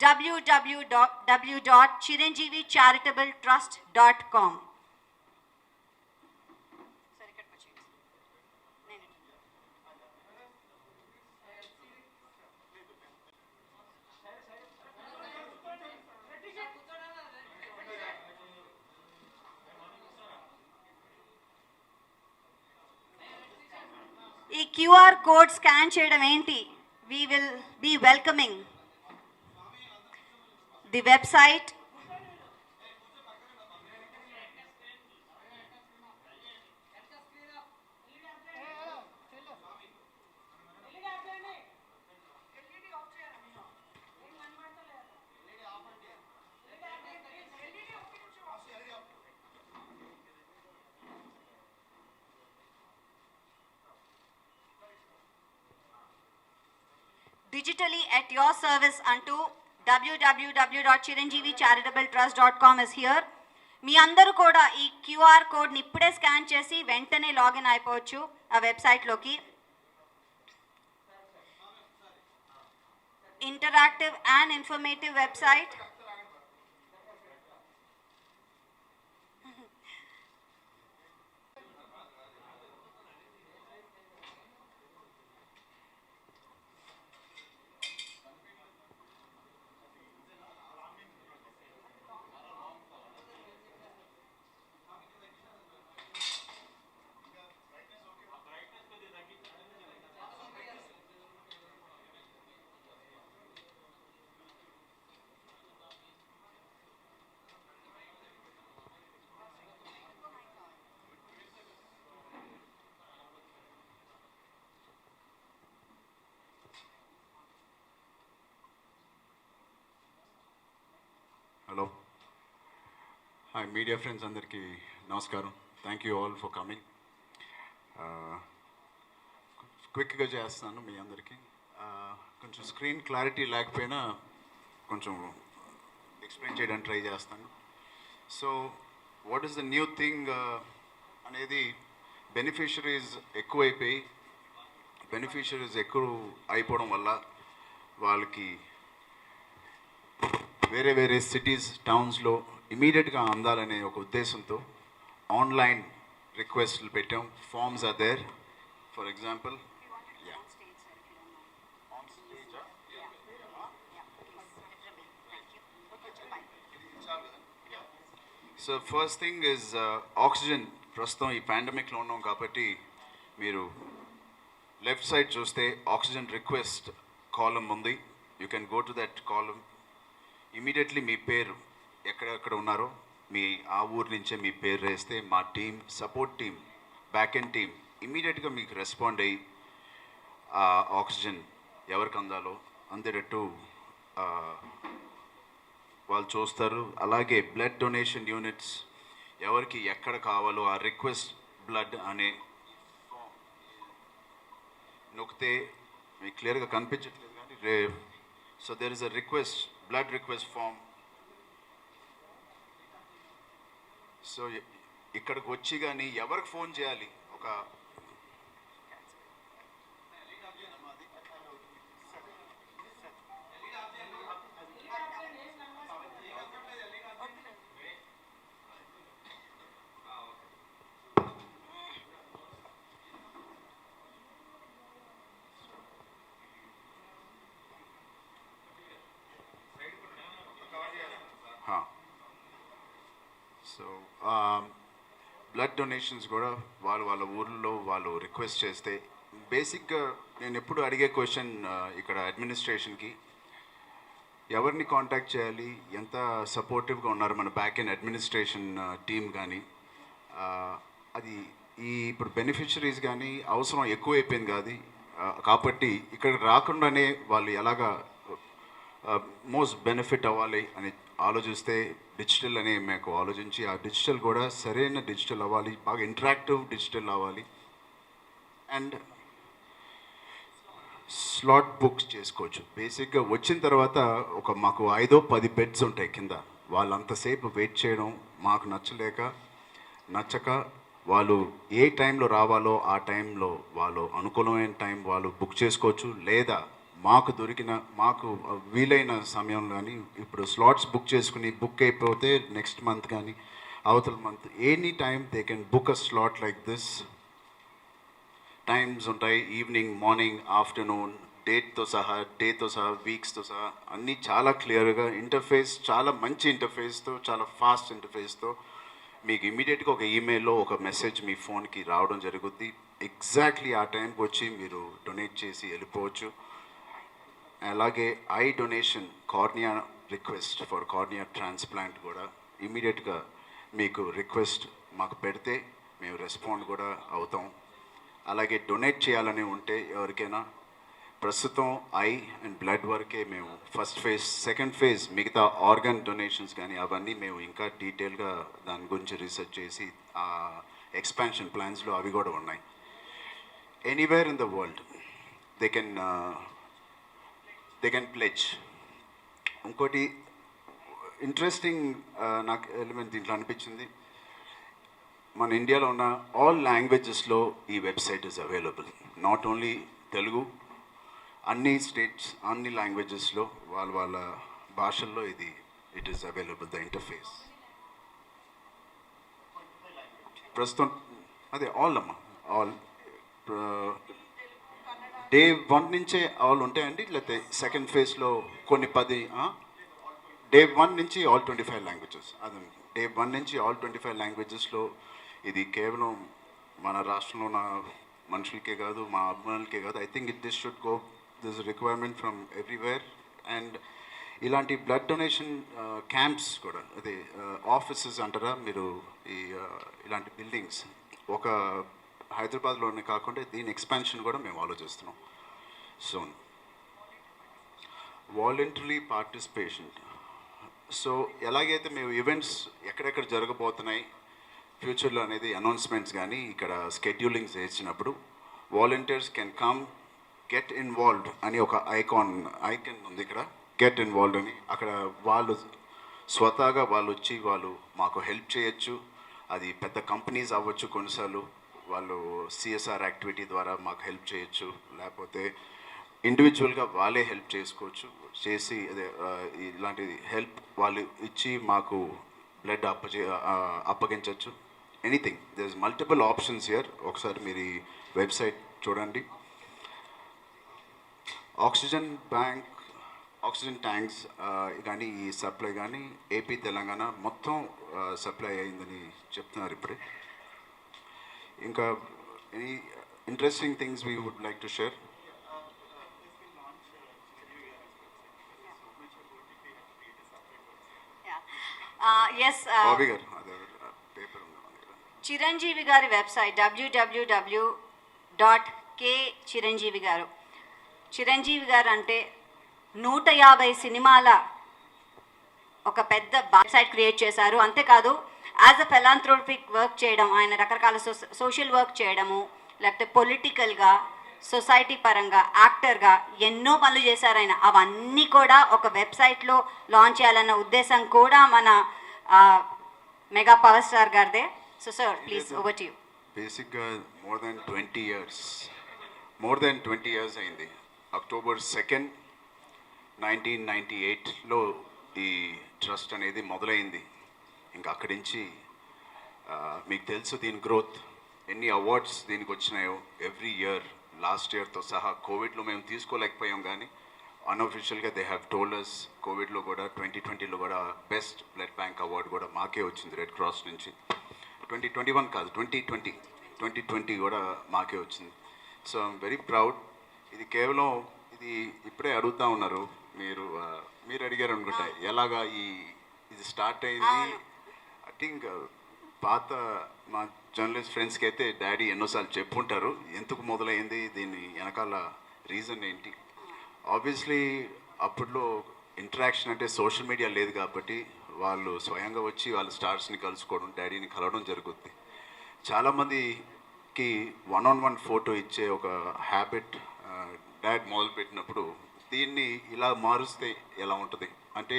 www.chiranjeevicharitabletrust.com. ఈ QR code scan చేయడం ఏంటి? We will be welcoming the website, digitally at your service unto www.chiranjeevicharitabletrust.com is here. మీ అందరూ కూడా ఈ క్యూఆర్ కోడ్ని ఇప్పుడే స్కాన్ చేసి వెంటనే లాగిన్ అయిపోవచ్చు ఆ వెబ్సైట్లోకి. Interactive and informative website. Hello. Hi, media friends andarki namaskaram. Thank you all for coming. Quick ga chestanu మీ అందరికి. కొంచెం స్క్రీన్ క్లారిటీ లేకపోయినా కొంచెం ఎక్స్ప్లెయిన్ చేయడానికి ట్రై చేస్తాను. So what is the new thing అనేది బెనిఫిషరీస్ ఎక్కువైపోయి ఎక్కువ అయిపోవడం వల్ల వాళ్ళకి వేరే వేరే సిటీస్ టౌన్స్లో ఇమీడియట్గా అందాలనే ఒక ఉద్దేశంతో ఆన్లైన్ రిక్వెస్ట్లు పెట్టాం. Forms are there. For example so first thing is oxygen. ప్రస్తుతం ఈ పాండమిక్లో ఉన్నాం కాబట్టి మీరు లెఫ్ట్ సైడ్ చూస్తే ఆక్సిజన్ రిక్వెస్ట్ కాలమ్ ఉంది. You can go to that column. Immediately మీ పేరు ఎక్కడెక్కడ ఉన్నారో మీ ఆ ఊరు నుంచే మీ పేరు వేస్తే మా team, support team, back end team ఇమీడియట్గా మీకు రెస్పాండ్ అయ్యి ఆ ఆక్సిజన్ ఎవరికి అందాలో అందేటట్టు వాళ్ళు చూస్తారు. అలాగే బ్లడ్ డొనేషన్ యూనిట్స్ ఎవరికి ఎక్కడ కావాలో ఆ రిక్వెస్ట్ బ్లడ్ అనే నొక్కితే మీకు క్లియర్గా కనిపించట్లేదు కానీ so there is a request, blood request form. So ఇక్కడికి వచ్చి కానీ ఎవరికి ఫోన్ చేయాలి, ఒక సో బ్లడ్ డొనేషన్స్ కూడా వాళ్ళ ఊర్లో వాళ్ళు రిక్వెస్ట్ చేస్తే బేసిక్గా నేను ఎప్పుడు అడిగే క్వశ్చన్ ఇక్కడ అడ్మినిస్ట్రేషన్కి ఎవరిని కాంటాక్ట్ చేయాలి, ఎంత సపోర్టివ్గా ఉన్నారు మన బ్యాక్ ఎండ్ అడ్మినిస్ట్రేషన్ టీమ్ కానీ, అది ఇప్పుడు బెనిఫిషరీస్ కానీ అవసరం ఎక్కువైపోయింది కాదు కాబట్టి ఇక్కడ రాకుండానే వాళ్ళు ఎలాగా మోస్ట్ బెనిఫిట్ అవ్వాలి అని ఆలోచిస్తే డిజిటల్ అనే మాకు ఆలోచించి ఆ డిజిటల్ కూడా సరైన డిజిటల్ అవ్వాలి, బాగా ఇంటరాక్టివ్ డిజిటల్ అవ్వాలి. అండ్ స్లాట్ బుక్స్ చేసుకోవచ్చు. బేసిక్గా వచ్చిన తర్వాత మాకు 5-10 బెడ్స్ ఉంటాయి కింద. వాళ్ళంతసేపు వెయిట్ చేయడం మాకు నచ్చక వాళ్ళు ఏ టైంలో రావాలో ఆ టైంలో వాళ్ళు అనుకూలమైన టైం వాళ్ళు బుక్ చేసుకోవచ్చు. లేదా మాకు వీలైన సమయంలో కానీ ఇప్పుడు స్లాట్స్ బుక్ చేసుకుని బుక్ అయిపోతే నెక్స్ట్ మంత్ కానీ అవతల month any time they can book a slot like this. Times ఉంటాయి, ఈవినింగ్, మార్నింగ్, ఆఫ్టర్నూన్, డేట్తో సహా వీక్స్తో సహా అన్నీ చాలా క్లియర్గా, ఇంటర్ఫేస్ చాలా మంచి ఇంటర్ఫేస్తో, చాలా ఫాస్ట్ ఇంటర్ఫేస్తో మీకు ఇమీడియట్గా ఒక ఈమెయిల్లో ఒక మెసేజ్ మీ ఫోన్కి రావడం జరుగుద్ది. ఎగ్జాక్ట్లీ ఆ టైంకి వచ్చి మీరు డొనేట్ చేసి వెళ్ళిపోవచ్చు. అలాగే eye donation, cornea request for cornea transplant కూడా ఇమీడియట్గా మీకు రిక్వెస్ట్ మాకు పెడితే మేము రెస్పాండ్ కూడా అవుతాం. అలాగే డొనేట్ చేయాలని ఉంటే ఎవరికైనా ప్రస్తుతం ఐ అండ్ బ్లడ్ వరకే మేము ఫస్ట్ ఫేజ్, సెకండ్ ఫేజ్ మిగతా ఆర్గన్ డొనేషన్స్ కానీ అవన్నీ మేము ఇంకా డీటెయిల్గా దాని గురించి రీసెర్చ్ చేసి ఆ ఎక్స్పాన్షన్ ప్లాన్స్లో అవి కూడా ఉన్నాయి. Anywhere in the world they can pledge. ఇంకోటి ఇంట్రెస్టింగ్ నాకు ఎలిమెంట్ దీంట్లో అనిపించింది, మన ఇండియాలో ఉన్న ఆల్ లాంగ్వేజెస్లో ఈ website is available. Not only Telugu, అన్ని స్టేట్స్, అన్ని లాంగ్వేజెస్లో వాళ్ళ భాషల్లో it is available the interface. ప్రస్తుతం అదే ఆల్ డే 1 నుంచే ఆల్ ఉంటాయండి, లేకపోతే సెకండ్ ఫేజ్లో కొన్ని 10, డే 1 నుంచి ఆల్ 25 లాంగ్వేజెస్. అదే డే 1 నుంచి ఆల్ 25 లాంగ్వేజెస్లో ఇది కేవలం మన రాష్ట్రంలో ఉన్న మనుషులకే కాదు, మా అభిమానులకే కాదు. I think this should go, this requirement from everywhere. And ఇలాంటి బ్లడ్ డొనేషన్ క్యాంప్స్ కూడా, అదే ఆఫీసెస్ అంటారా మీరు, ఇలాంటి బిల్డింగ్స్ ఒక హైదరాబాద్లోనే కాకుండా దీని ఎక్స్పాన్షన్ కూడా మేము ఆలోచిస్తున్నాం. So voluntary participation. సో ఎలాగైతే మేము ఈవెంట్స్ ఎక్కడెక్కడ జరగబోతున్నాయి ఫ్యూచర్లో అనేది అనౌన్స్మెంట్స్ కానీ ఇక్కడ స్కెడ్యూలింగ్స్ వేసినప్పుడు volunteers can come get involved అని ఒక ఐకాన్ ఉంది ఇక్కడ, గెట్ ఇన్వాల్వ్డ్ అని. అక్కడ వాళ్ళు స్వతహాగా వాళ్ళు వచ్చి వాళ్ళు మాకు హెల్ప్ చేయొచ్చు. అది పెద్ద కంపెనీస్ అవ్వచ్చు, కొన్నిసార్లు వాళ్ళు సిఎస్ఆర్ యాక్టివిటీ ద్వారా మాకు హెల్ప్ చేయొచ్చు, లేకపోతే ఇండివిజువల్గా వాళ్ళే హెల్ప్ చేసుకోవచ్చు. చేసి అదే ఇలాంటి హెల్ప్ వాళ్ళు ఇచ్చి మాకు బ్లడ్ అప్పగించవచ్చు. Anything, there is multiple options here. ఒకసారి మీరు ఈ వెబ్సైట్ చూడండి. ఆక్సిజన్ బ్యాంక్, ఆక్సిజన్ ట్యాంక్స్ కానీ ఈ సప్లై కానీ ఏపీ తెలంగాణ మొత్తం సప్లై అయిందని చెప్తున్నారు ఇప్పుడే. ఇంకా any interesting things we would like to share? Yes, Chiranjeevi గారి వెబ్సైట్ www.k.chiranjeevi garu. చిరంజీవి గారు అంటే 150 సినిమాల ఒక పెద్ద వెబ్సైట్ క్రియేట్ చేశారు. అంతేకాదు యాజ్ అ ఫిలాంథ్రోపిక్ వర్క్ చేయడం, ఆయన రకరకాల సోషల్ వర్క్ చేయడము, లేకపోతే పొలిటికల్గా, సొసైటీ పరంగా, యాక్టర్గా ఎన్నో పనులు చేశారు ఆయన. అవన్నీ కూడా ఒక వెబ్సైట్లో లాంచ్ చేయాలన్న ఉద్దేశం కూడా మన మెగా పవర్ స్టార్ గారిదే. So sir please over to you. బేసిక్గా మోర్ దెన్ 20 ఇయర్స్ అయింది. అక్టోబర్ 2nd, 1998లో ఈ ట్రస్ట్ అనేది మొదలైంది. ఇంకా అక్కడి నుంచి మీకు తెలుసు దీని గ్రోత్, ఎన్ని అవార్డ్స్ దీనికి వచ్చినాయో ఎవ్రీ ఇయర్. లాస్ట్ ఇయర్తో సహా కోవిడ్లో మేము తీసుకోలేకపోయాం, కానీ అన్అఫిషియల్గా దే హ్యావ్ టోల్డ్ us కోవిడ్లో కూడా 2020లో కూడా బెస్ట్ బ్లడ్ బ్యాంక్ అవార్డు కూడా మాకే వచ్చింది రెడ్ క్రాస్ నుంచి. 2021 కాదు, 2020 కూడా మాకే వచ్చింది. So I'm very proud. ఇది కేవలం ఇది ఇప్పుడే అడుగుతూ ఉన్నారు మీరు అడిగారు అనుకుంటా ఎలాగా ఇది స్టార్ట్ అయింది. ఐ థింక్ పాత మా జర్నలిస్ట్ ఫ్రెండ్స్కి అయితే డాడీ ఎన్నోసార్లు చెప్పుంటారు ఎందుకు మొదలైంది, దీని వెనకాల రీజన్ ఏంటి. ఆబ్వియస్లీ అప్పట్లో ఇంటరాక్షన్ అంటే సోషల్ మీడియా లేదు కాబట్టి వాళ్ళు స్వయంగా వచ్చి వాళ్ళ స్టార్స్ని కలుసుకోవడం, డాడీని కలవడం జరుగుద్ది. చాలామందికి 1-on-1 ఫోటో ఇచ్చే ఒక హ్యాబిట్ డాడ్ మొదలుపెట్టినప్పుడు దీన్ని ఇలా మారుస్తే ఎలా ఉంటుంది అంటే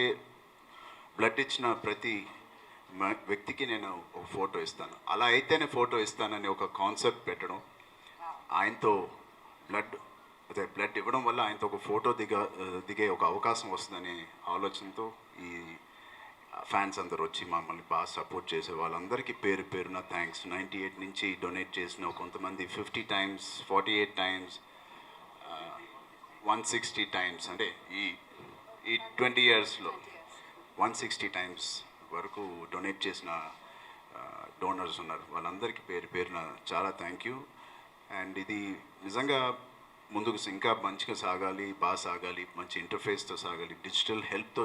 బ్లడ్ ఇచ్చిన ప్రతి వ్యక్తికి నేను ఒక ఫోటో ఇస్తాను, అలా అయితేనే ఫోటో ఇస్తానని ఒక కాన్సెప్ట్ పెట్టడం, ఆయనతో బ్లడ్ అదే బ్లడ్ ఇవ్వడం వల్ల ఆయనతో ఒక ఫోటో దిగే ఒక అవకాశం వస్తుందనే ఆలోచనతో ఈ ఫ్యాన్స్ అందరు వచ్చి మమ్మల్ని బాగా సపోర్ట్ చేసే వాళ్ళందరికీ పేరు పేరున థ్యాంక్స్. 98 నుంచి డొనేట్ చేసిన కొంతమంది 50 టైమ్స్, 48 టైమ్స్, 160 టైమ్స్, అంటే ఈ ఈ 20 ఇయర్స్లో 160 టైమ్స్ వరకు డొనేట్ చేసిన డోనర్స్ ఉన్నారు. వాళ్ళందరికీ పేరు పేరున చాలా థ్యాంక్ యూ. అండ్ ఇది నిజంగా ముందుకు ఇంకా మంచిగా సాగాలి, బాగా సాగాలి, మంచి ఇంటర్ఫేస్తో సాగాలి, డిజిటల్ హెల్ప్తో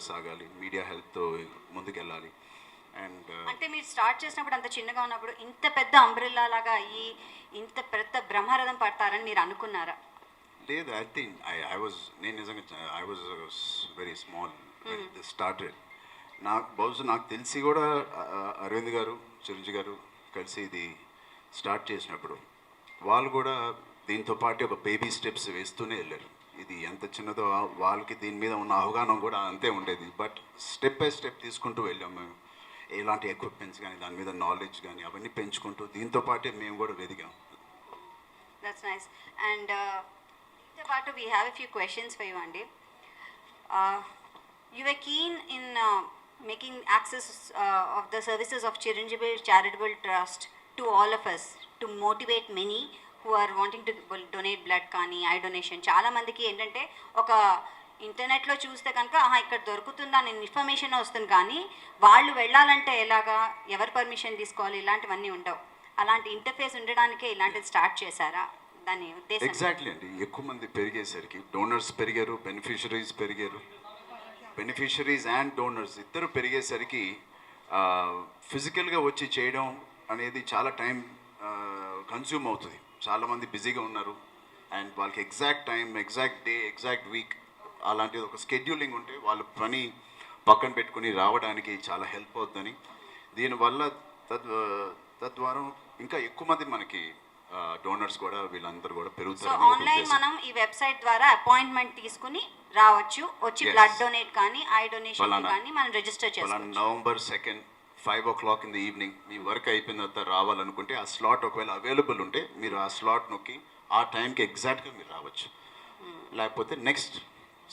సాగాలి, మీడియా హెల్ప్తో ముందుకెళ్ళాలి. అండ్ అంటే మీరు స్టార్ట్ చేసినప్పుడు అంత చిన్నగా ఉన్నప్పుడు ఇంత పెద్ద అంబ్రెల్లా లాగా అయ్యి ఇంత పెద్ద బ్రహ్మరథం పడతారని మీరు అనుకున్నారా? లేదు, ఐ థింక్ నేను నిజంగా I was very small started. నాకు తెలిసి కూడా అరవింద్ గారు, చిరంజీవి గారు కలిసి ఇది స్టార్ట్ చేసినప్పుడు వాళ్ళు కూడా దీంతో పాటు ఒక బేబీ స్టెప్స్ వేస్తూనే వెళ్ళారు. ఇది ఎంత చిన్నదో వాళ్ళకి దీని మీద ఉన్న అవగాహన కూడా అంతే ఉండేది. బట్ స్టెప్ బై స్టెప్ తీసుకుంటూ వెళ్ళాం మేము. ఎలాంటి ఎక్విప్మెంట్స్ కానీ దాని మీద నాలెడ్జ్ కానీ అవన్నీ పెంచుకుంటూ దీంతో పాటే మేము కూడా వెదిగాం. That's nice. అండ్ దీంతో పాటు we have a few questions for you అండి. You are keen in making access of the services of Chiranjeevi charitable trust to all of us to motivate many who are wanting to donate blood కానీ eye donation. చాలామందికి ఏంటంటే ఒక ఇంటర్నెట్లో చూస్తే కనుక ఇక్కడ దొరుకుతుందా నేను ఇన్ఫర్మేషన్ వస్తుంది, కానీ వాళ్ళు వెళ్ళాలంటే ఎలాగా, ఎవరు పర్మిషన్ తీసుకోవాలి, ఇలాంటివన్నీ ఉండవు. అలాంటి ఇంటర్ఫేస్ ఉండడానికే ఇలాంటిది స్టార్ట్ చేశారా? దాని ఉద్దేశం ఎగ్జాక్ట్లీ అండి. ఎక్కువ మంది పెరిగేసరికి డోనర్స్ పెరిగారు, బెనిఫిషరీస్ పెరిగారు. బెనిఫిషరీస్ అండ్ డోనర్స్ ఇద్దరు పెరిగేసరికి ఫిజికల్గా వచ్చి చేయడం అనేది చాలా టైం కన్జ్యూమ్ అవుతుంది. చాలామంది బిజీగా ఉన్నారు అండ్ వాళ్ళకి exact time, exact day, exact week అలాంటిది ఒక స్కెడ్యూలింగ్ ఉంటే వాళ్ళు పని పక్కన పెట్టుకుని రావడానికి చాలా హెల్ప్ అవుతుందని, దీనివల్ల తద్వారా ఇంకా ఎక్కువ మంది మనకి డోనర్స్ కూడా వీళ్ళందరూ కూడా పెరుగుతారు. సో ఆన్లైన్ మనం ఈ వెబ్సైట్ ద్వారా అపాయింట్మెంట్ తీసుకుని రావచ్చు, వచ్చి బ్లడ్ డొనేట్ కానీ ఐ డొనేషన్ కానీ మనం రిజిస్టర్ చేసుకోవచ్చు. November 2 5 o'clock in the evening me work అయిపోయిన తర్వాత రావాలనుకుంటే ఆ స్లాట్ ఒకవేళ అవైలబుల్ ఉంటే మీరు ఆ స్లాట్ నొక్కి ఆ టైంకి ఎగ్జాక్ట్గా మీరు రావచ్చు. లేకపోతే నెక్స్ట్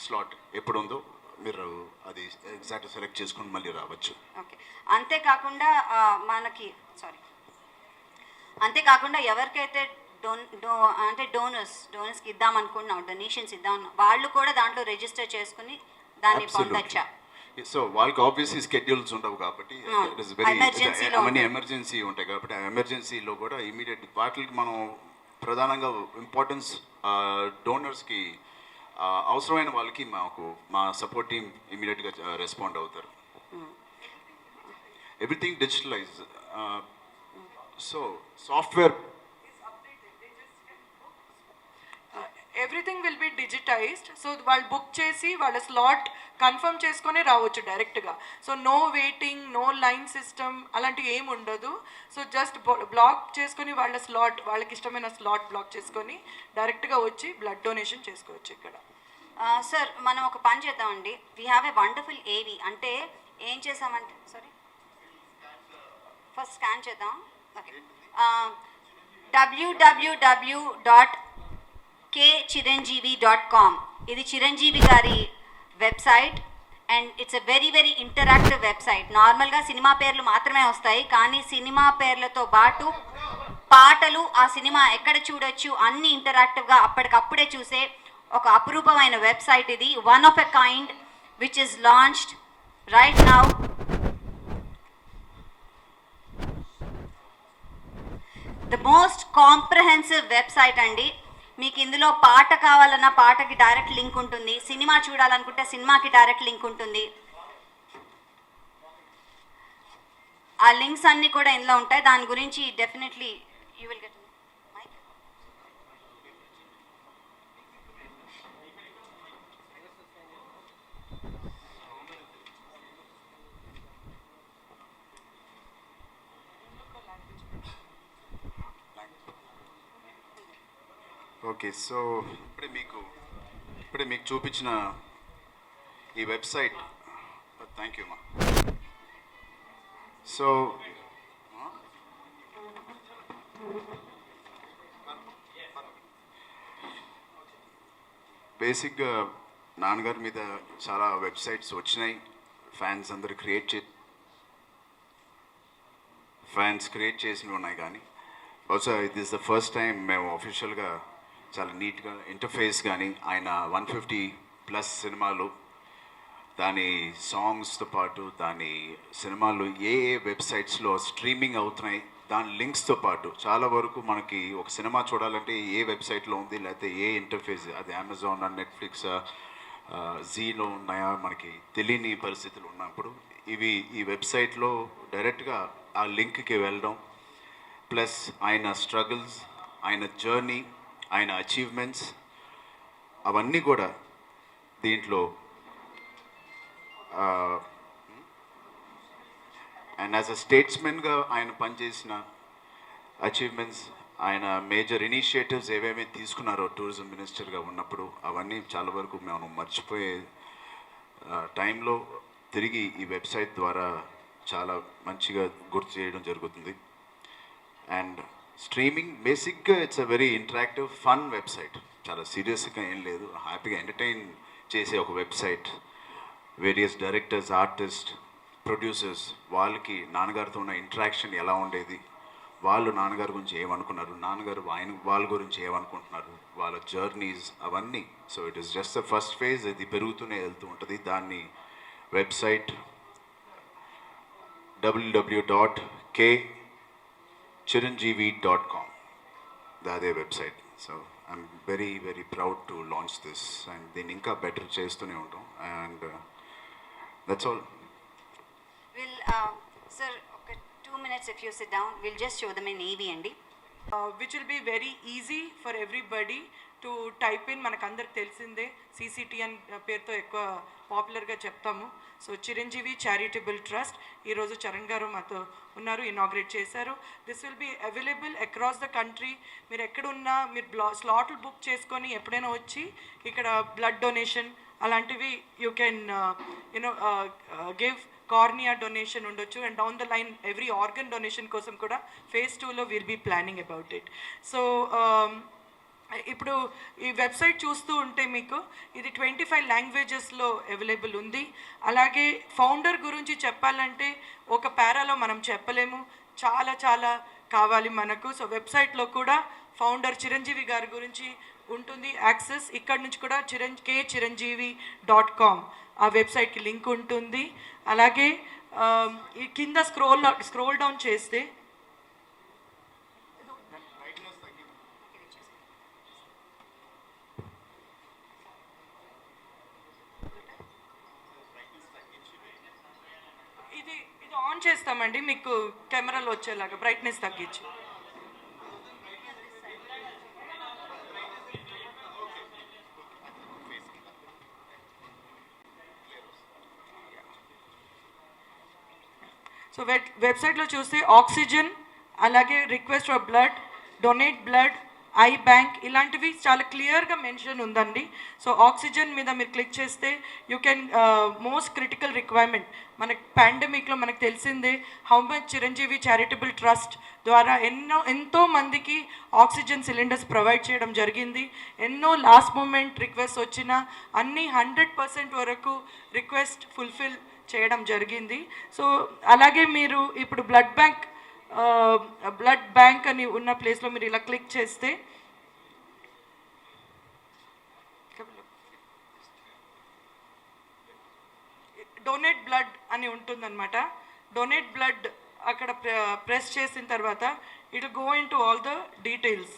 స్లాట్ ఎప్పుడు ఉందో మీరు అది ఎగ్జాక్ట్ సెలెక్ట్ చేసుకుని మళ్ళీ రావచ్చు. ఓకే. అంతేకాకుండా ఎవరికైతే అంటే డోనర్స్కి ఇద్దాం అనుకుంటున్నాం, డొనేషన్స్ ఇద్దాం, వాళ్ళు కూడా దాంట్లో రిజిస్టర్ చేసుకుని దాన్ని పొందొచ్చా? సో వాళ్ళకి ఆబ్వియస్లీ స్కెడ్యూల్స్ ఉండవు కాబట్టి ఇట్ ఇస్ వెరీ అవన్నీ ఎమర్జెన్సీ ఉంటాయి కాబట్టి ఆ ఎమర్జెన్సీలో కూడా ఇమీడియట్ వాటికి మనం ప్రధానంగా ఇంపార్టెన్స్ డోనర్స్కి అవసరమైన వాళ్ళకి మా సపోర్ట్ టీమ్ ఇమీడియట్గా రెస్పాండ్ అవుతారు. Everything digitalize. So software everything will be digitized. So వాళ్ళు బుక్ చేసి వాళ్ళ స్లాట్ కన్ఫర్మ్ చేసుకొని రావచ్చు డైరెక్ట్గా. So no waiting, no line system అలాంటివి ఏమి ఉండదు. సో జస్ట్ బ్లాక్ చేసుకొని వాళ్ళ స్లాట్, వాళ్ళకి ఇష్టమైన స్లాట్ బ్లాక్ చేసుకొని డైరెక్ట్గా వచ్చి బ్లడ్ డొనేషన్ చేసుకోవచ్చు ఇక్కడ. సార్ మనం ఒక పని చేద్దామండి. వీ హ్యావ్ ఏ వండర్ఫుల్ ఏవి. అంటే ఏం చేసామంటే ఫస్ట్ స్కాన్ చేద్దాం. ఓకే. www.kchiranjeevi.com ఇది చిరంజీవి గారి website and it's a very very interactive website. నార్మల్గా సినిమా పేర్లు మాత్రమే వస్తాయి, కానీ సినిమా పేర్లతో పాటు పాటలు, ఆ సినిమా ఎక్కడ చూడొచ్చు అన్నీ ఇంటరాక్టివ్గా అప్పటికప్పుడే చూసే ఒక అపురూపమైన వెబ్సైట్ ఇది. One of a kind which is launched right now. The most comprehensive website అండి. మీకు ఇందులో పాట కావాలన్నా పాటకి డైరెక్ట్ లింక్ ఉంటుంది, సినిమా చూడాలనుకుంటే సినిమాకి డైరెక్ట్ లింక్ ఉంటుంది. ఆ లింక్స్ అన్నీ కూడా ఇందులో ఉంటాయి. దాని గురించి definitely you will get. Okay. So ఇప్పుడే మీకు చూపించిన ఈ వెబ్సైట్, థ్యాంక్ యూ మా. సో బేసిక్గా నాన్నగారి మీద చాలా వెబ్సైట్స్ వచ్చినాయి, ఫ్యాన్స్ అందరు ఫ్యాన్స్ క్రియేట్ చేసినవి ఉన్నాయి. కానీ బహుశా ఇది ఇస్ ద ఫస్ట్ టైం మేము అఫీషియల్గా చాలా నీట్గా ఇంటర్ఫేస్ కానీ ఆయన 150+ సినిమాలు, దాని సాంగ్స్తో పాటు దాని సినిమాలు ఏ వెబ్సైట్స్లో స్ట్రీమింగ్ అవుతున్నాయి దాని లింక్స్తో పాటు చాలా వరకు మనకి ఒక సినిమా చూడాలంటే ఏ వెబ్సైట్లో ఉంది, లేకపోతే ఏ ఇంటర్ఫేస్, అది అమెజాన్, నెట్ఫ్లిక్స్, జీలో ఉన్నాయా మనకి తెలియని పరిస్థితులు ఉన్నప్పుడు ఈ వెబ్సైట్లో డైరెక్ట్గా ఆ లింక్కి వెళ్ళడం, ప్లస్ ఆయన స్ట్రగుల్స్, ఆయన జర్నీ, ఆయన అచీవ్మెంట్స్ అవన్నీ కూడా దీంట్లో అండ్ యాజ్ అ స్టేట్స్మెన్గా ఆయన పనిచేసిన అచీవ్మెంట్స్, ఆయన మేజర్ ఇనిషియేటివ్స్ ఏవేమి తీసుకున్నారో టూరిజం మినిస్టర్గా ఉన్నప్పుడు అవన్నీ చాలా వరకు మేము మర్చిపోయే టైంలో తిరిగి ఈ వెబ్సైట్ ద్వారా చాలా మంచిగా గుర్తు చేయడం జరుగుతుంది. అండ్ స్ట్రీమింగ్ బేసిక్గా it's a very interactive fun website, చాలా సీరియస్గా ఏం లేదు, హ్యాపీగా ఎంటర్టైన్ చేసే ఒక website. Various directors, artist, producers వాళ్ళకి నాన్నగారితో ఉన్న ఇంటరాక్షన్ ఎలా ఉండేది, వాళ్ళు నాన్నగారి గురించి ఏమనుకున్నారు, నాన్నగారు వాళ్ళ గురించి ఏమనుకుంటున్నారు, వాళ్ళ జర్నీస్ అవన్నీ. So it is just the first phase, ఇది పెరుగుతూనే వెళ్తూ ఉంటుంది. దాన్ని వెబ్సైట్ www.kchiranjeevi.com, అదే website. So I'm very very proud to launch this and దీన్ని ఇంకా బెటర్ చేస్తూనే ఉంటాం. And that's all. Will sir ఒక 2 minutes if you sit down, we'll just show them in EV అండి. Which will be very easy for everybody to type in. మనకు అందరికి తెలిసిందే CCT అని పేరుతో ఎక్కువ పాపులర్గా చెప్తాము. సో చిరంజీవి చారిటబుల్ ట్రస్ట్ ఈరోజు చరణ్ గారు మాతో ఉన్నారు, ఇనాగ్రేట్ చేశారు. This will be available across the country. మీరు ఎక్కడున్నా మీరు స్లాట్లు బుక్ చేసుకొని ఎప్పుడైనా వచ్చి ఇక్కడ బ్లడ్ డొనేషన్ అలాంటివి you can give. Cornea donation ఉండొచ్చు, and down the line every organ donation కోసం కూడా phase 2లో will be planning about it. So ఇప్పుడు ఈ వెబ్సైట్ చూస్తూ ఉంటే మీకు ఇది 25 లాంగ్వేజెస్లో అవైలబుల్ ఉంది. అలాగే ఫౌండర్ గురించి చెప్పాలంటే ఒక పారాలో మనం చెప్పలేము, చాలా చాలా కావాలి మనకు. సో వెబ్సైట్లో కూడా ఫౌండర్ చిరంజీవి గారి గురించి ఉంటుంది యాక్సెస్. ఇక్కడ నుంచి కూడా kchiranjeevi.com ఆ వెబ్సైట్కి లింక్ ఉంటుంది. అలాగే ఈ కింద స్క్రోల్ డౌన్ చేస్తే ఇది ఆన్ చేస్తామండి, మీకు కెమెరాలో వచ్చేలాగా బ్రైట్నెస్ తగ్గించి. సో వెబ్సైట్లో చూస్తే ఆక్సిజన్, అలాగే request for blood, donate blood, I bank ఇలాంటివి చాలా క్లియర్గా మెన్షన్ ఉందండి. సో ఆక్సిజన్ మీద మీరు క్లిక్ చేస్తే you can most critical requirement. మనకి పాండమిక్లో మనకు తెలిసిందే how much Chiranjeevi charitable trust ద్వారా ఎంతో మందికి ఆక్సిజన్ సిలిండర్స్ ప్రొవైడ్ చేయడం జరిగింది. ఎన్నో లాస్ట్ మూమెంట్ రిక్వెస్ట్ వచ్చినా అన్నీ 100% వరకు రిక్వెస్ట్ ఫుల్ఫిల్ చేయడం జరిగింది. సో అలాగే మీరు ఇప్పుడు బ్లడ్ బ్యాంక్ అని ఉన్న ప్లేస్లో మీరు ఇలా క్లిక్ చేస్తే డొనేట్ బ్లడ్ అని ఉంటుందన్నమాట. డొనేట్ బ్లడ్ అక్కడ ప్రెస్ చేసిన తర్వాత it go in to all the details.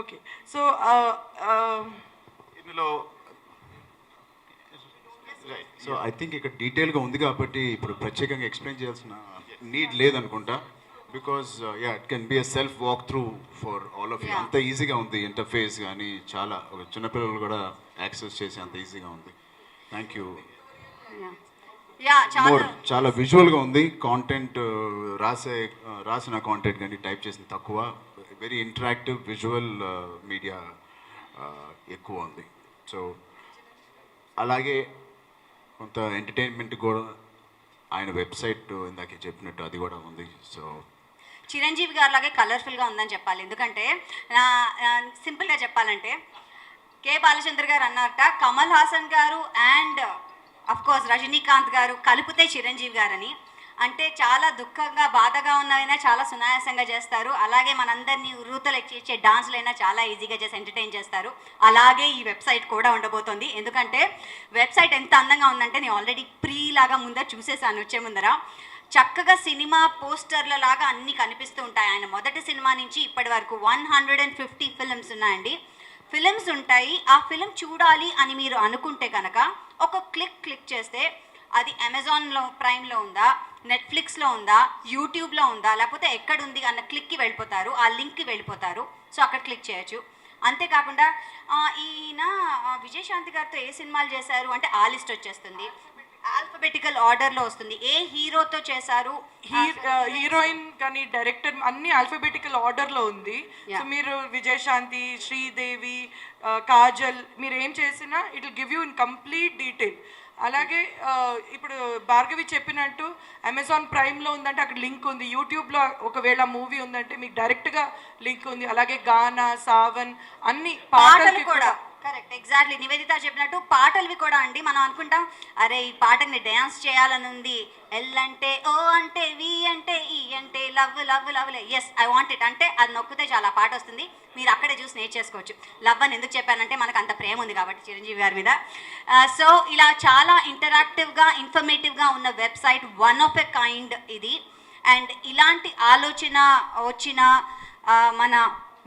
Okay, so ఇందులో సో ఐ థింక్ ఇక్కడ డీటెయిల్గా ఉంది కాబట్టి ఇప్పుడు ప్రత్యేకంగా ఎక్స్ప్లెయిన్ చేయాల్సిన నీడ్ లేదనుకుంటా. Because it can be a self walk through for all of you. అంత ఈజీగా ఉంది ఇంటర్ఫేస్, కానీ చాలా చిన్నపిల్లలు కూడా యాక్సెస్ చేసి అంత ఈజీగా ఉంది. Thank you. చాలా విజువల్గా ఉంది. కాంటెంట్ రాసిన కాంటెంట్ కానీ టైప్ చేసిన తక్కువ. వెరీ ఇంటరాక్టివ్ విజువల్ మీడియా ఎక్కువ ఉంది. సో అలాగే కొంత ఎంటర్టైన్మెంట్ కూడా ఆయన వెబ్సైట్ ఇందాక చెప్పినట్టు అది కూడా ఉంది. సో చిరంజీవి గారి లాగే కలర్ఫుల్గా ఉందని చెప్పాలి. ఎందుకంటే సింపుల్గా చెప్పాలంటే కే బాలచంద్ర గారు అన్నారట, కమల్ హాసన్ గారు అండ్ అఫ్ కోర్స్ రజనీకాంత్ గారు కలిపితే చిరంజీవి గారని. అంటే చాలా దుఃఖంగా బాధగా ఉన్నవైనా చాలా సునాయాసంగా చేస్తారు. అలాగే మనందరినీ ఉర్రూతలు ఎక్కించే డాన్సులైనా చాలా ఈజీగా చేసి ఎంటర్టైన్ చేస్తారు. అలాగే ఈ వెబ్సైట్ కూడా ఉండబోతోంది. ఎందుకంటే వెబ్సైట్ ఎంత అందంగా ఉందంటే నేను ఆల్రెడీ లాగా ముందర చూసేసాను వచ్చే ముందర. చక్కగా సినిమా పోస్టర్ల లాగా అన్నీ కనిపిస్తూ ఉంటాయి. ఆయన మొదటి సినిమా నుంచి ఇప్పటి వరకు 150 ఫిల్మ్స్ ఉన్నాయండి. ఫిలిమ్స్ ఉంటాయి. ఆ ఫిలిం చూడాలి అని మీరు అనుకుంటే కనుక ఒక క్లిక్ చేస్తే అది అమెజాన్లో ప్రైమ్లో ఉందా, నెట్ఫ్లిక్స్లో ఉందా, యూట్యూబ్లో ఉందా, లేకపోతే ఎక్కడుంది అన్న క్లిక్కి వెళ్ళిపోతారు, ఆ లింక్కి వెళ్ళిపోతారు. సో అక్కడ క్లిక్ చేయొచ్చు. అంతేకాకుండా ఈయన విజయశాంతి గారితో ఏ సినిమాలు చేశారు అంటే ఆ లిస్ట్ వచ్చేస్తుంది. ఆల్ఫబెటికల్ ఆర్డర్లో వస్తుంది. ఏ హీరోతో చేశారు, హీరోయిన్ కానీ డైరెక్టర్ అన్ని ఆల్ఫబెటికల్ ఆర్డర్లో ఉంది. సో మీరు విజయశాంతి, శ్రీదేవి, కాజల్ మీరు ఏం చేసినా it will give you in complete detail. అలాగే ఇప్పుడు భార్గవి చెప్పినట్టు అమెజాన్ ప్రైమ్లో ఉందంటే అక్కడ లింక్ ఉంది. యూట్యూబ్లో ఒకవేళ మూవీ ఉందంటే మీకు డైరెక్ట్గా లింక్ ఉంది. అలాగే గానా, సావన్ అన్ని పాటలు కూడా కరెక్ట్ ఎగ్జాక్ట్లీ నివేదిత చెప్పినట్టు పాటలవి కూడా అండి. మనం అనుకుంటాం అరే ఈ పాటని డ్యాన్స్ చేయాలని ఉంది, ఎల్ అంటే ఓ అంటే వి అంటే ఈ అంటే love love love yes I want it అంటే అది నొక్కితే చాలా పాట వస్తుంది. మీరు అక్కడే చూసి నేర్చేసుకోవచ్చు. లవ్ అని ఎందుకు చెప్పానంటే మనకు అంత ప్రేమ ఉంది కాబట్టి చిరంజీవి గారి మీద. సో ఇలా చాలా ఇంటరాక్టివ్గా ఇన్ఫర్మేటివ్గా ఉన్న website, one of a kind ఇది. అండ్ ఇలాంటి ఆలోచన వచ్చిన మన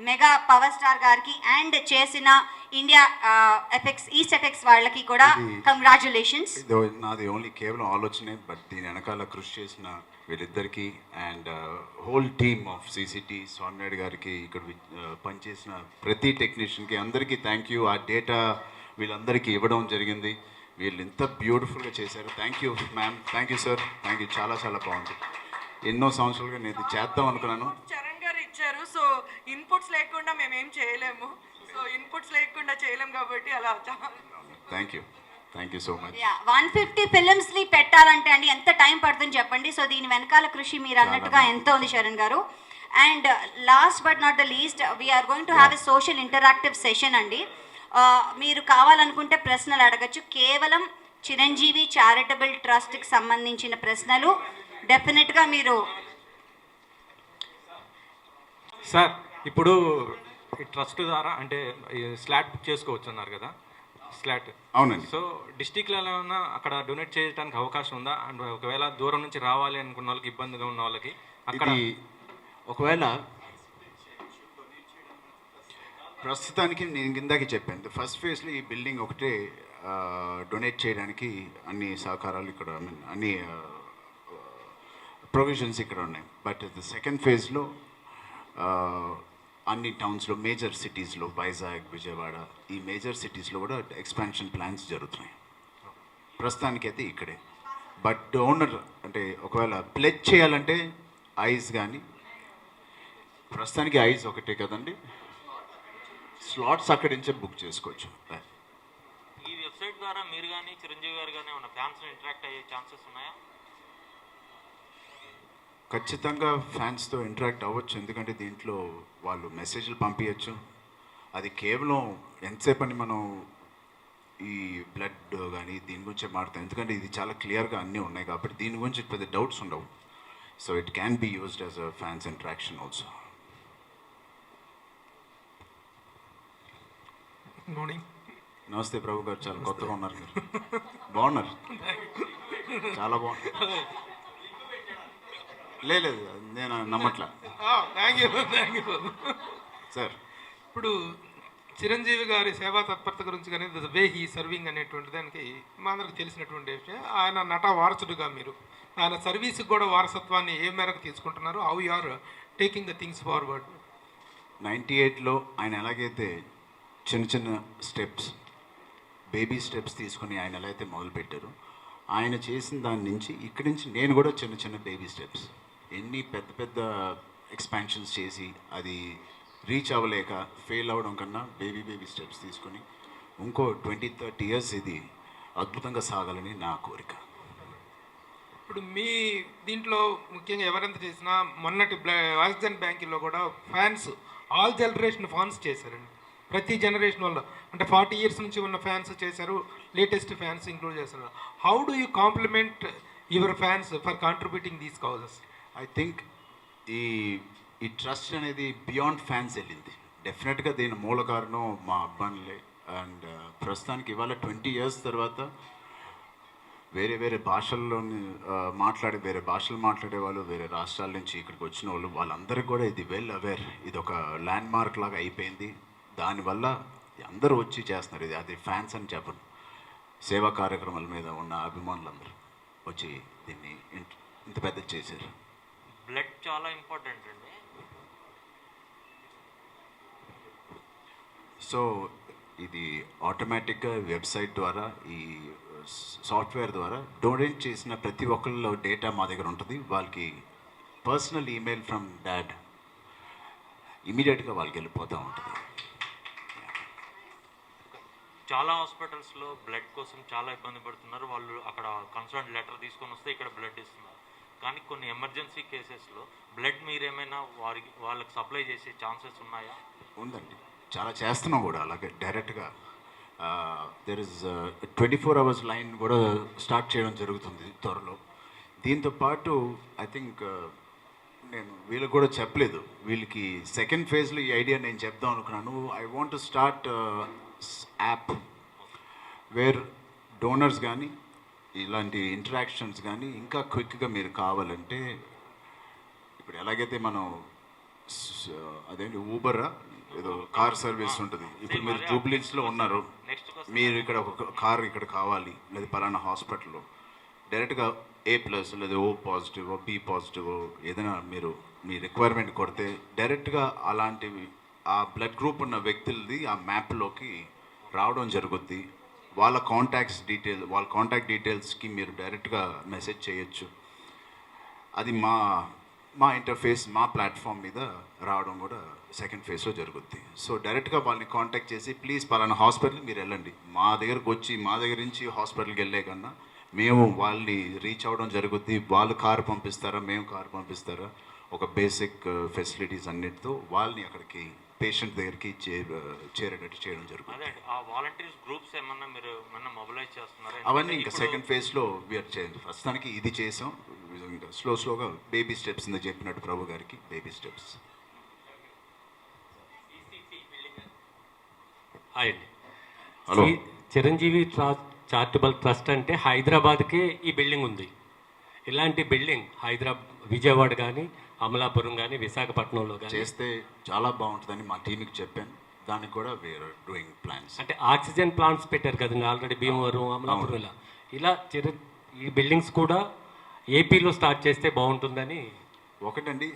మెగా పవర్ స్టార్ గారికి అండ్ చేసిన ఇండియా ఎఫెక్ట్స్, ఈస్ట్ ఎఫెక్ట్స్ వాళ్ళకి కూడా కంగ్రాచులేషన్స్. నాది ఓన్లీ కేవలం ఆలోచనే, బట్ దీని వెనకాల కృషి చేసిన వీళ్ళిద్దరికీ and whole team of సిసిటీ Swami Naidu గారికి, ఇక్కడ పనిచేసిన ప్రతి టెక్నీషియన్కి అందరికీ థ్యాంక్ యూ. ఆ డేటా వీళ్ళందరికీ ఇవ్వడం జరిగింది. వీళ్ళు ఇంత బ్యూటిఫుల్గా చేశారు. Thank you ma'am, thank you sir, thank you. చాలా చాలా బాగుంది. ఎన్నో సంవత్సరాలుగా నేను ఇది చేద్దాం అనుకున్నాను. చరణ్ గారు ఇచ్చారు. సో ఇన్పుట్స్ లేకుండా మేము ఏం చేయలేము. సో ఇన్పుట్స్ లేకుండా చేయలేము కాబట్టి అలా. Thank you, thank you so much. 150 ఫిలిమ్స్ని పెట్టాలంటే అండి ఎంత టైం పడుతుంది చెప్పండి. సో దీని వెనకాల కృషి మీరు అన్నట్టుగా ఎంతో ఉంది శరణ్ గారు. And last but not the least we're going to have a social interactive session అండి. మీరు కావాలనుకుంటే ప్రశ్నలు అడగచ్చు. కేవలం చిరంజీవి చారిటబుల్ ట్రస్ట్కి సంబంధించిన ప్రశ్నలు డెఫినెట్గా మీరు. సార్ ఇప్పుడు ఈ ట్రస్ట్ ద్వారా అంటే స్లాట్ బుక్ చేసుకోవచ్చు అన్నారు కదా, స్లాట్. అవునండి. సో డిస్టిక్లో ఏమైనా అక్కడ డొనేట్ చేయడానికి అవకాశం ఉందా? అండ్ ఒకవేళ దూరం నుంచి రావాలి అనుకున్న వాళ్ళకి, ఇబ్బందిగా ఉన్న వాళ్ళకి అక్కడ ఒకవేళ ప్రస్తుతానికి నేను ఇందాక చెప్పాను, ఫస్ట్ ఫేజ్లో ఈ బిల్డింగ్ ఒకటే డొనేట్ చేయడానికి అన్ని సహకారాలు ఇక్కడ, అన్ని ప్రొవిజన్స్ ఇక్కడ ఉన్నాయి. బట్ ద సెకండ్ ఫేజ్లో అన్ని టౌన్స్లో, మేజర్ సిటీస్లో, వైజాగ్, విజయవాడ, ఈ మేజర్ సిటీస్లో కూడా ఎక్స్పాన్షన్ ప్లాన్స్ జరుగుతున్నాయి. ప్రస్తుతానికైతే ఇక్కడే. బట్ డోనర్ అంటే ఒకవేళ ప్లెజ్ చేయాలంటే ఐస్ కానీ, ప్రస్తుతానికి ఐస్ ఒకటే కదండి, స్లాట్స్ అక్కడి నుంచే బుక్ చేసుకోవచ్చు. ఈ వెబ్సైట్ ద్వారా మీరు కానీ చిరంజీవి గారు కానీ ఉన్న ఫ్యాన్స్ ఇంటరాక్ట్ అయ్యే ఛాన్సెస్ ఉన్నాయా? ఖచ్చితంగా ఫ్యాన్స్తో ఇంటరాక్ట్ అవ్వచ్చు. ఎందుకంటే దీంట్లో వాళ్ళు మెసేజ్లు పంపించచ్చు. అది కేవలం ఎంతసేపు అని మనం ఈ బ్లడ్ కానీ దీని గురించే మాట్లాడతాం. ఎందుకంటే ఇది చాలా క్లియర్గా అన్నీ ఉన్నాయి కాబట్టి దీని గురించి పెద్ద డౌట్స్ ఉండవు. So it can be used as a fans interaction also. Morning. నమస్తే ప్రభు గారు, చాలా కొత్తగా ఉన్నారు మీరు. బాగున్నారు, చాలా బాగున్నారు. లేదు నేను నమ్మట్లా. థ్యాంక్ యూ సార్, ఇప్పుడు చిరంజీవి గారి సేవా తత్పరత గురించి కానీ ద వే హీ సర్వింగ్ అనేటువంటి దానికి మా అందరికి తెలిసినటువంటి విషయం. ఆయన నట వారసుడుగా మీరు ఆయన సర్వీస్కి కూడా వారసత్వాన్ని ఏ మేరకు తీసుకుంటున్నారు? How you are taking the things forward? 98లో ఆయన ఎలాగైతే చిన్న చిన్న స్టెప్స్, బేబీ స్టెప్స్ తీసుకుని ఆయన ఎలా అయితే మొదలుపెట్టారో, ఆయన చేసిన దాని నుంచి ఇక్కడి నుంచి నేను కూడా చిన్న చిన్న బేబీ స్టెప్స్, ఎన్ని పెద్ద పెద్ద ఎక్స్పాన్షన్స్ చేసి అది రీచ్ అవ్వలేక ఫెయిల్ అవ్వడం కన్నా బేబీ స్టెప్స్ తీసుకొని ఇంకో 20-30 years ఇది అద్భుతంగా సాగాలని నా కోరిక. ఇప్పుడు మీ దీంట్లో ముఖ్యంగా ఎవరెంత చేసినా మొన్నటి ఆక్సిజన్ బ్యాంకుల్లో కూడా ఫ్యాన్స్ ఆల్ జనరేషన్ ఫ్యాన్స్ చేశారండి. ప్రతి జనరేషన్ వల్ల అంటే 40 years నుంచి ఉన్న ఫ్యాన్స్ చేశారు, లేటెస్ట్ ఫ్యాన్స్ ఇంక్లూడ్ చేశారు. How do you compliment your fans for contributing these causes? I think ఈ ట్రస్ట్ అనేది బియాండ్ ఫ్యాన్స్ వెళ్ళింది. డెఫినెట్గా దీని మూల కారణం మా అబ్బాయిలే. అండ్ ప్రస్తుతానికి ఇవాళ 20 years తర్వాత వేరే వేరే భాషల్లోని వేరే భాషలు మాట్లాడే వాళ్ళు, వేరే రాష్ట్రాల నుంచి ఇక్కడికి వచ్చిన వాళ్ళు, వాళ్ళందరికీ కూడా ఇది వెల్ అవేర్. ఇది ఒక ల్యాండ్ మార్క్ లాగా అయిపోయింది. దానివల్ల అందరూ వచ్చి చేస్తున్నారు. అది ఫ్యాన్స్ అని చెప్పను, సేవా కార్యక్రమాల మీద ఉన్న అభిమానులందరూ వచ్చి దీన్ని ఇంత పెద్ద చేశారు. బ్లడ్ చాలా ఇంపార్టెంట్ అండి. సో ఇది ఆటోమేటిక్గా వెబ్సైట్ ద్వారా, ఈ సాఫ్ట్వేర్ ద్వారా డొనేట్ చేసిన ప్రతి ఒక్కళ్ళ డేటా మా దగ్గర ఉంటుంది. వాళ్ళకి పర్సనల్ ఈమెయిల్ ఫ్రమ్ డాడ్ ఇమీడియట్గా వాళ్ళకి వెళ్ళిపోతూ ఉంటుంది. చాలా హాస్పిటల్స్లో బ్లడ్ కోసం చాలా ఇబ్బంది పడుతున్నారు. వాళ్ళు అక్కడ కన్సర్న్ లెటర్ తీసుకొని వస్తే ఇక్కడ బ్లడ్ ఇస్తున్నారు. కానీ కొన్ని ఎమర్జెన్సీ కేసెస్లో బ్లడ్ మీరేమైనా వాళ్ళకి సప్లై చేసే ఛాన్సెస్ ఉన్నాయా? ఉందండి, చాలా చేస్తున్నాం కూడా. అలాగే డైరెక్ట్గా దెర్ ఇస్ 24 hours లైన్ కూడా స్టార్ట్ చేయడం జరుగుతుంది త్వరలో. దీంతోపాటు ఐ థింక్ నేను వీళ్ళకి కూడా చెప్పలేదు, వీళ్ళకి సెకండ్ ఫేజ్లో ఈ ఐడియా నేను చెప్దాం అనుకున్నాను. I want to start app where donors కానీ ఇలాంటి ఇంటరాక్షన్స్ కానీ ఇంకా క్విక్గా మీరు కావాలంటే, ఇప్పుడు ఎలాగైతే మనం అదేంటి ఊబరా ఏదో కార్ సర్వీస్ ఉంటుంది. ఇప్పుడు మీరు జూబ్లీస్లో ఉన్నారు, మీరు ఇక్కడ ఒక కార్ ఇక్కడ కావాలి, లేదా పలానా హాస్పిటల్లో డైరెక్ట్గా A+ లేదా O+ B+ ఏదైనా మీరు మీ రిక్వైర్మెంట్ కొడితే డైరెక్ట్గా అలాంటివి ఆ బ్లడ్ గ్రూప్ ఉన్న వ్యక్తులది ఆ మ్యాప్లోకి రావడం జరుగుద్ది. వాళ్ళ కాంటాక్ట్ డీటెయిల్స్కి మీరు డైరెక్ట్గా మెసేజ్ చేయొచ్చు. అది మా ఇంటర్ఫేస్, మా ప్లాట్ఫామ్ మీద రావడం కూడా సెకండ్ ఫేజ్లో జరుగుద్ది. సో డైరెక్ట్గా వాళ్ళని కాంటాక్ట్ చేసి ప్లీజ్ పలానా హాస్పిటల్కి మీరు వెళ్ళండి, మా దగ్గరకు వచ్చి మా దగ్గర నుంచి హాస్పిటల్కి వెళ్ళే కన్నా మేము వాళ్ళని రీచ్ అవ్వడం జరుగుద్ది. వాళ్ళు కారు పంపిస్తారా, మేము కారు పంపిస్తారా, ఒక బేసిక్ ఫెసిలిటీస్ అన్నిటితో వాళ్ళని అక్కడికి పేషెంట్ దగ్గరికి చేరేటట్టు చేయడం జరుగుతుంది. ఆ వాలంటీర్స్ గ్రూప్స్ ఏమన్నా మీరు మొబిలైజ్ చేస్తున్నారా? అవన్నీ ఇంకా సెకండ్ ఫేజ్లో వీఆర్ చేయండి. ప్రస్తుతానికి ఇది చేసాం. స్లోగా బేబీ స్టెప్స్ ఇంత చెప్పినట్టు ప్రభు గారికి బేబీ స్టెప్స్. హాయ్ అండి. హలో. చిరంజీవి చారిటబుల్ ట్రస్ట్ అంటే హైదరాబాద్కే ఈ బిల్డింగ్ ఉంది. ఇలాంటి బిల్డింగ్ విజయవాడ కానీ, అమలాపురం కానీ, విశాఖపట్నంలో కానీ చేస్తే చాలా బాగుంటుందని మా టీంకి చెప్పాను. దానికి కూడా వీఆర్ డూయింగ్ ప్లాన్స్. అంటే ఆక్సిజన్ ప్లాంట్స్ పెట్టారు కదండి ఆల్రెడీ భీమవరం, అమలాపురం. ఇలా ఈ బిల్డింగ్స్ కూడా ఏపీలో స్టార్ట్ చేస్తే బాగుంటుందని. ఒకటండి,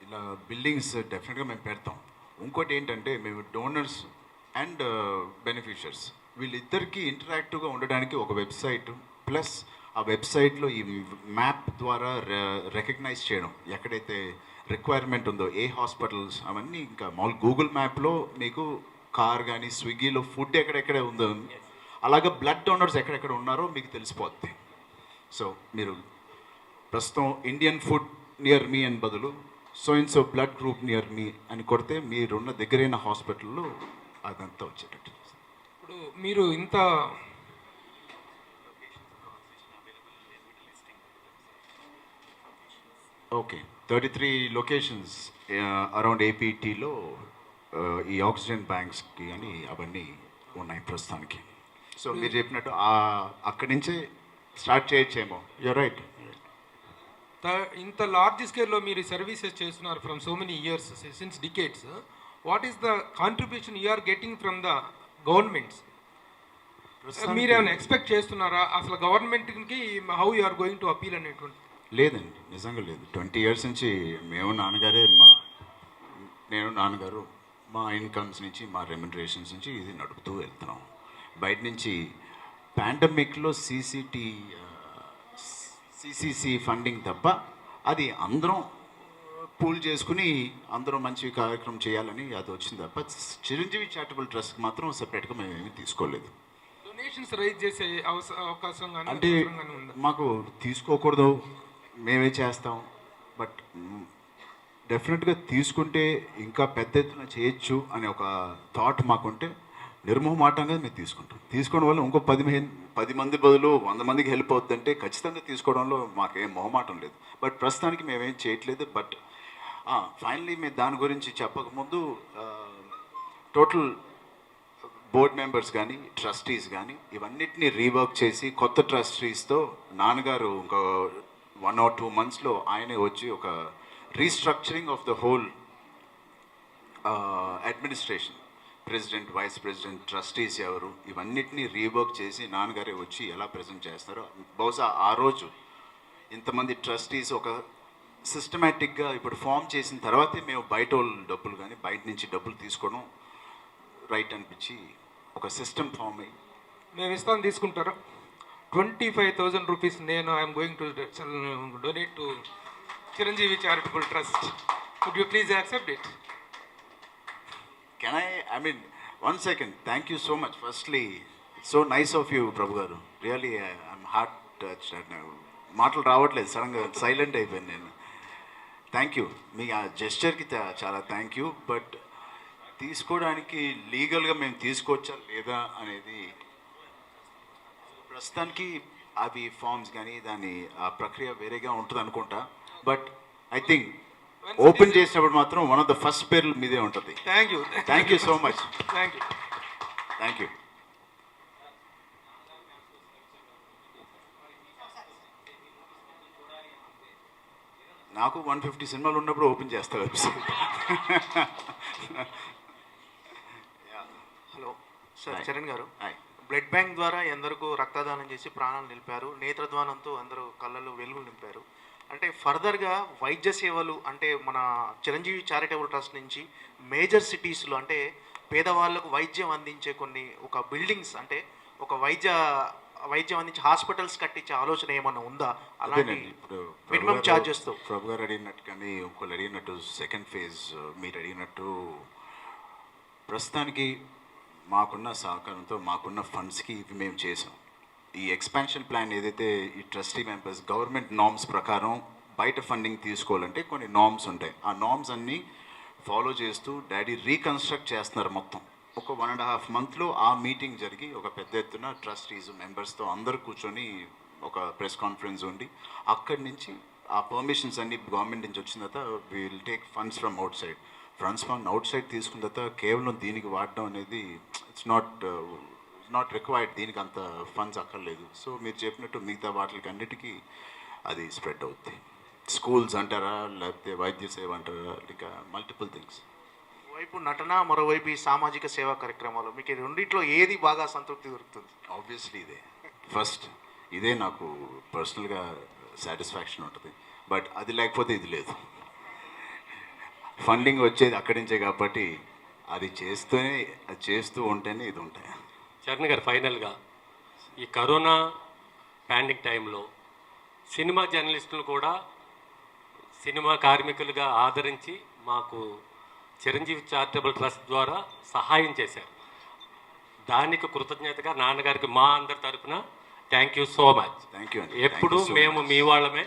ఇలా బిల్డింగ్స్ డెఫినెట్గా మేము పెడతాం. ఇంకోటి ఏంటంటే మేము డోనర్స్ అండ్ బెనిఫిషియర్స్ వీళ్ళిద్దరికీ ఇంటరాక్టివ్గా ఉండడానికి ఒక వెబ్సైట్, ప్లస్ ఆ వెబ్సైట్లో ఈ మ్యాప్ ద్వారా రికగ్నైజ్ చేయడం, ఎక్కడైతే రిక్వైర్మెంట్ ఉందో ఏ హాస్పిటల్స్ అవన్నీ. ఇంకా మామూలు గూగుల్ మ్యాప్లో మీకు కార్ కానీ, స్విగ్గీలో ఫుడ్ ఎక్కడెక్కడ ఉందో, అలాగే బ్లడ్ డోనర్స్ ఎక్కడెక్కడ ఉన్నారో మీకు తెలిసిపోద్ది. సో మీరు ప్రస్తుతం ఇండియన్ ఫుడ్ నియర్ మీ అని బదులు సో బ్లడ్ గ్రూప్ నియర్ మీ అని కొడితే మీరున్న దగ్గరైన హాస్పిటల్లో అదంతా వచ్చేటట్టు. ఇప్పుడు మీరు ఇంత ఓకే 33 లొకేషన్స్ అరౌండ్ ఏపీటీలో ఈ ఆక్సిజన్ బ్యాంక్స్కి అని అవన్నీ ఉన్నాయి ప్రస్తుతానికి. సో మీరు చెప్పినట్టు అక్కడి నుంచే స్టార్ట్ చేయొచ్చేమో. You're right. ఇంత లార్జ్ స్కేల్లో మీరు సర్వీసెస్ చేస్తున్నారు from so many years, since decades. What is the contribution you are getting from the governments? మీరు ఏమైనా ఎక్స్పెక్ట్ చేస్తున్నారా అసలు గవర్నమెంట్కి? How you are going to appeal అనేటువంటి? లేదండి, నిజంగా లేదు. 20 years నుంచి నేను నాన్నగారు మా ఇన్కమ్స్ నుంచి, మా రెమ్యునరేషన్స్ నుంచి ఇది నడుపుతూ వెళ్తున్నాం. బయట నుంచి పాండమిక్లో సిసిసి ఫండింగ్ తప్ప అది అందరం పూల్ చేసుకుని అందరం మంచి కార్యక్రమం చేయాలని అది వచ్చింది తప్ప చిరంజీవి చారిటబుల్ ట్రస్ట్కి మాత్రం సెపరేట్గా మేము ఏమీ తీసుకోలేదు. డొనేషన్స్ రైజ్ చేసే అవకాశం కానీ అంటే అవసరం కానీ ఉందా? మాకు తీసుకోకూడదు, మేమే చేస్తాం, బట్ డెఫినెట్గా తీసుకుంటే ఇంకా పెద్ద ఎత్తున చేయొచ్చు అనే ఒక థాట్ మాకుంటే నిర్మోహమాటంగా మేము తీసుకుంటాం. తీసుకోవడం వల్ల ఇంకో 10 మంది బదులు 100 మందికి హెల్ప్ అవుతుందంటే ఖచ్చితంగా తీసుకోవడంలో మాకేం మొహమాటం లేదు. బట్ ప్రస్తుతానికి మేమేం చేయట్లేదు. బట్ ఫైనలీ మేము దాని గురించి చెప్పకముందు టోటల్ బోర్డ్ మెంబర్స్ కానీ ట్రస్టీస్ కానీ ఇవన్నిటిని రీవర్క్ చేసి కొత్త ట్రస్టీస్తో నాన్నగారు ఒక 1 or 2 monthsలో ఆయనే వచ్చి ఒక restructuring of the whole administration, president, vice president, trustees ఎవరు, ఇవన్నిటిని రీవర్క్ చేసి నాన్నగారే వచ్చి ఎలా ప్రజెంట్ చేస్తారో బహుశా ఆ రోజు ఇంతమంది ట్రస్టీస్ ఒక సిస్టమేటిక్గా ఇప్పుడు ఫామ్ చేసిన తర్వాతే మేము బయట వాళ్ళు డబ్బులు కానీ బయట నుంచి డబ్బులు తీసుకోవడం రైట్ అనిపించి ఒక సిస్టమ్ ఫామ్ అయ్యి మేము ఇస్తాను, తీసుకుంటారా? 25,000 రూపీస్ నేను I'm going to donate to Chiranjeevi charitable trust. Would you please accept it? Can I mean, 1 second. Thank you so much. Firstly, it's so nice of you, Prabhu Garu. Really, I'm heart touched. మాటలు రావట్లేదు, సడన్గా silent అయిపోయింది నేను. Thank you. మీ ఆ జెస్చర్కి చాలా thank you. But తీసుకోవడానికి లీగల్గా మేము తీసుకోవచ్చా లేదా అనేది ప్రస్తుతానికి అవి ఫార్మ్స్ కానీ దాని ఆ ప్రక్రియ వేరేగా ఉంటుంది అనుకుంటా. బట్ ఐ థింక్ ఓపెన్ చేసినప్పుడు మాత్రం వన్ ఆఫ్ ద ఫస్ట్ పేర్లు మీదే ఉంటుంది. Thank you. Thank you so much. Thank you. Thank you. నాకు 150 సినిమాలు ఉన్నప్పుడు ఓపెన్ చేస్తా website. Hello sir, Hi. Charan గారు. హాయ్. బ్లడ్ బ్యాంక్ ద్వారా ఎందరికో రక్తదానం చేసి ప్రాణాలు నిలిపారు, నేత్రద్వానంతో అందరూ కళ్ళలో వెలుగులు నింపారు. అంటే ఫర్దర్గా వైద్య సేవలు అంటే మన చిరంజీవి చారిటబుల్ ట్రస్ట్ నుంచి మేజర్ సిటీస్లో అంటే పేదవాళ్ళకు వైద్యం అందించే కొన్ని ఒక బిల్డింగ్స్ అంటే ఒక వైద్యం అందించే హాస్పిటల్స్ కట్టించే ఆలోచన ఏమన్నా ఉందా? అలాంటి అదేనండి, ఇప్పుడు మినిమం ఛార్జెస్తో. ప్రభు గారు అడిగినట్టు కానీ ఇంకోళ్ళు అడిగినట్టు సెకండ్ ఫేజ్ మీరు అడిగినట్టు ప్రస్తుతానికి మాకున్న సహకారంతో మాకున్న ఫండ్స్కి ఇవి మేము చేసాం. ఈ ఎక్స్పాన్షన్ ప్లాన్ ఏదైతే ఈ ట్రస్టీ మెంబర్స్ గవర్నమెంట్ నామ్స్ ప్రకారం బయట ఫండింగ్ తీసుకోవాలంటే కొన్ని నామ్స్ ఉంటాయి. ఆ నామ్స్ అన్నీ ఫాలో చేస్తూ డాడీ రీకన్స్ట్రక్ట్ చేస్తున్నారు మొత్తం. ఒక 1.5 monthలో ఆ మీటింగ్ జరిగి ఒక పెద్ద ఎత్తున ట్రస్టీస్ మెంబర్స్తో అందరూ కూర్చొని ఒక ప్రెస్ కాన్ఫరెన్స్ ఉండి అక్కడి నుంచి ఆ పర్మిషన్స్ అన్ని గవర్నమెంట్ నుంచి వచ్చిన తర్వాత will take funds from out side. Funds from out side తీసుకున్న తర్వాత కేవలం దీనికి వాడడం అనేది ఇట్స్ నాట్ రిక్వైర్డ్. దీనికి అంత ఫండ్స్ అక్కర్లేదు. సో మీరు చెప్పినట్టు మిగతా వాటికి అన్నిటికీ అది స్ప్రెడ్ అవుతుంది. స్కూల్స్ అంటారా, లేకపోతే వైద్య సేవ అంటారా, ఇంకా మల్టిపుల్ థింగ్స్. వైపు నటన, మరోవైపు ఈ సామాజిక సేవా కార్యక్రమాలు, మీకు ఈ రెండిట్లో ఏది బాగా సంతృప్తి దొరుకుతుంది? ఆబ్వియస్లీ ఇదే నాకు పర్సనల్గా సాటిస్ఫాక్షన్ ఉంటుంది. బట్ అది లేకపోతే ఇది లేదు. ఫండింగ్ వచ్చేది అక్కడి నుంచే కాబట్టి అది చేస్తూ ఉంటేనే ఇది ఉంటాయి. చరణ్ గారు, ఫైనల్గా ఈ కరోనా పాండమిక్ టైంలో సినిమా జర్నలిస్టులు కూడా సినిమా కార్మికులుగా ఆదరించి మాకు చిరంజీవి చారిటబుల్ ట్రస్ట్ ద్వారా సహాయం చేశారు. దానికి కృతజ్ఞతగా నాన్నగారికి మా అందరి తరఫున thank you so much. Thank you అండి. ఎప్పుడు మేము మీ వాళ్ళమే,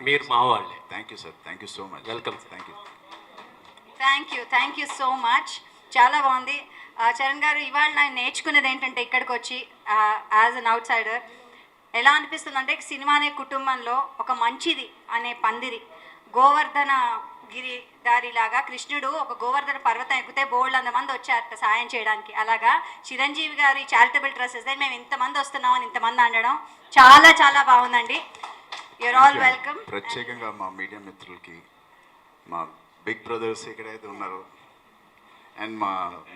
మీరు మా వాళ్ళే. Thank you sir. Thank you so much. Welcome sir. Thank you. So much. చాలా బాగుంది. చరణ్ గారు, ఇవాళ నేను నేర్చుకున్నది ఏంటంటే ఇక్కడికి వచ్చి యాజ్ అన్ అవుట్ సైడర్ ఎలా అనిపిస్తుంది అంటే సినిమా అనే కుటుంబంలో ఒక మంచిది అనే పందిరి గోవర్ధన గిరి దారిలాగా కృష్ణుడు ఒక గోవర్ధన పర్వతం ఎక్కితే బోల్డ్ 100 మంది వచ్చారట సాయం చేయడానికి. అలాగా చిరంజీవి గారి చారిటబుల్ ట్రస్ట్ ఇస్తే మేము ఇంతమంది వస్తున్నామని ఇంతమంది అనడం చాలా చాలా బాగుందండి. You're all welcome. ప్రత్యేకంగా మా మీడియా మిత్రులకి, మా బిగ్ బ్రదర్స్ ఎక్కడైతే ఉన్నారో అండ్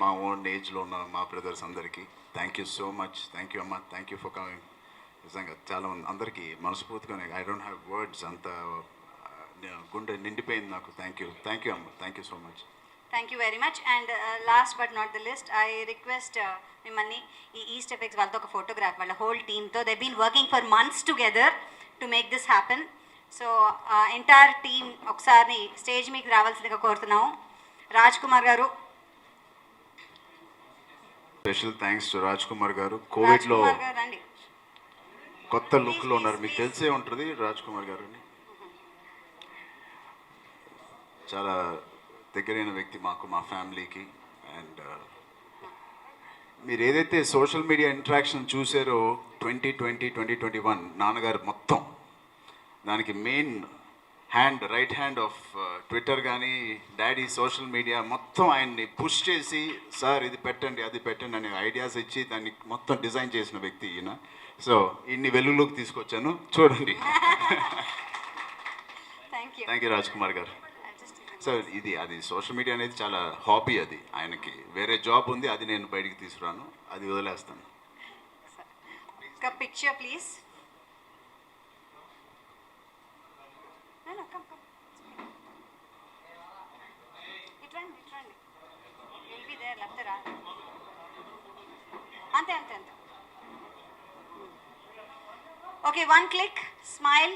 మా ఓన్ ఏజ్లో ఉన్న మా బ్రదర్స్ అందరికీ thank you so much. Thank you అమ్మ. Thank you for coming. నిజంగా చాలా మంది అందరికీ మనస్ఫూర్తిగానే ఐ డోంట్ హ్యావ్ వర్డ్స్, అంత గుండె నిండిపోయింది నాకు. థ్యాంక్ యూ అమ్మ. Thank you so much. Thank you very much. And last but not the least, I request మిమ్మల్ని ఈ ఈస్ట్ ఎఫెక్ట్స్ వాళ్ళతో ఒక ఫోటోగ్రాఫ్, వాళ్ళ హోల్ టీమ్తో they been working for months together to make this happen. So entire team ఒకసారి stage మీకు రావాల్సిందిగా కోరుతున్నాము. రాజ్ కుమార్ గారు, special thanks to Raj Kumar గారు. రాజ్ కోవిడ్లో కుమార్ గారు రండి. కొత్త లుక్లో ఉన్నారు, మీకు తెలిసే ఉంటుంది రాజ్ కుమార్ గారిని. చాలా దగ్గరైన వ్యక్తి మాకు, మా ఫ్యామిలీకి. అండ్ మీరు ఏదైతే సోషల్ మీడియా ఇంటరాక్షన్ చూసారో 2020, 2021 నాన్నగారు మొత్తం దానికి main hand, right hand of Twitter కానీ డాడీ సోషల్ మీడియా మొత్తం ఆయన్ని పుష్ చేసి సార్ ఇది పెట్టండి అది పెట్టండి అనే ఐడియాస్ ఇచ్చి దాన్ని మొత్తం డిజైన్ చేసిన వ్యక్తి ఈయన. సో ఇన్ని వెలుగులోకి తీసుకొచ్చాను, చూడండి. థ్యాంక్ యూ రాజ్ కుమార్ గారు. సో అది సోషల్ మీడియా అనేది చాలా హాబీ, అది ఆయనకి వేరే జాబ్ ఉంది, అది నేను బయటికి తీసుకురాను, అది వదిలేస్తాను. ఒక పిక్చర్ ప్లీజ్. అంతే అంతే అంతే. Okay, 1 click, smile.